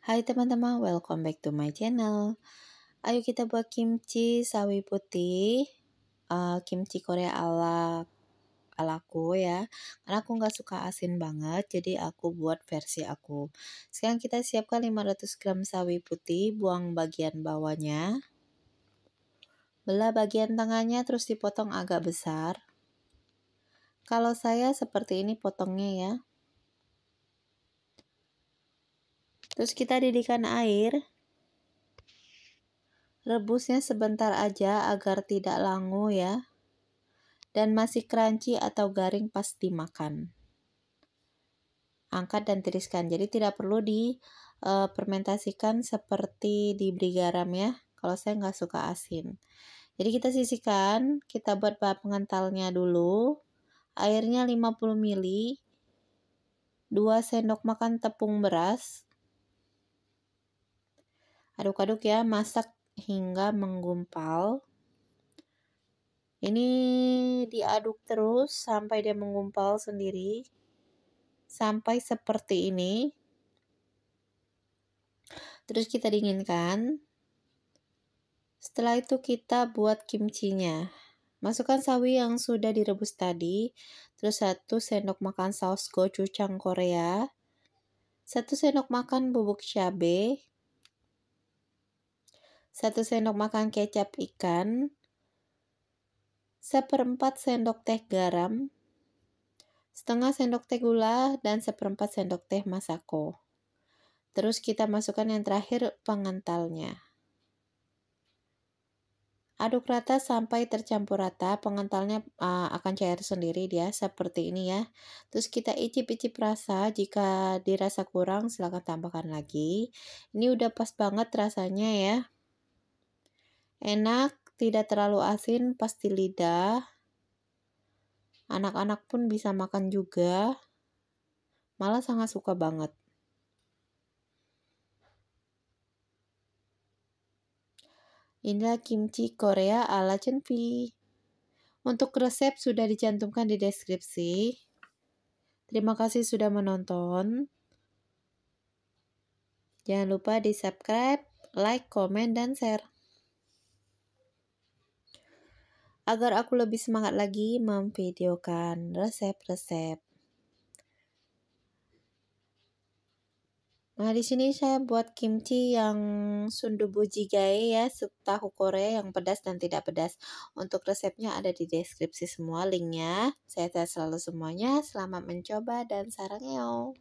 Hai teman-teman, welcome back to my channel. Ayo kita buat kimchi sawi putih, kimchi Korea alaku ya. Karena aku nggak suka asin banget, jadi aku buat versi aku. Sekarang kita siapkan 500 gram sawi putih, buang bagian bawahnya. Belah bagian tengahnya terus dipotong agak besar. Kalau saya seperti ini potongnya ya. Terus kita didihkan air. Rebusnya sebentar aja agar tidak langu ya. Dan masih crunchy atau garing pas dimakan. Angkat dan tiriskan. Jadi tidak perlu fermentasikan seperti diberi garam ya. Kalau saya nggak suka asin. Jadi kita sisihkan, kita buat bahan pengentalnya dulu. Airnya 50 ml. 2 sendok makan tepung beras. Aduk-aduk ya, masak hingga menggumpal. Ini diaduk terus sampai dia menggumpal sendiri. Sampai seperti ini. Terus kita dinginkan. Setelah itu kita buat kimchinya. Masukkan sawi yang sudah direbus tadi. Terus 1 sendok makan saus gochujang Korea. 1 sendok makan bubuk cabai. 1 sendok makan kecap ikan. 1/4 sendok teh garam. Setengah sendok teh gula dan 1/4 sendok teh masako. Terus kita masukkan yang terakhir pengentalnya. Aduk rata sampai tercampur rata, pengentalnya akan cair sendiri dia seperti ini ya. Terus kita icip-icip rasa, jika dirasa kurang silahkan tambahkan lagi. Ini udah pas banget rasanya ya. Enak, tidak terlalu asin, pas di lidah. Anak-anak pun bisa makan juga. Malah sangat suka banget. Inilah kimchi Korea ala Cenvi. Untuk resep sudah dicantumkan di deskripsi. Terima kasih sudah menonton. Jangan lupa di subscribe, like, komen, dan share. Agar aku lebih semangat lagi memvideokan resep-resep. Nah, di sini saya buat kimchi yang sundubu jjigae ya, sup tahu Korea yang pedas dan tidak pedas. Untuk resepnya ada di deskripsi semua linknya. Saya selalu semuanya. Selamat mencoba dan saranghae.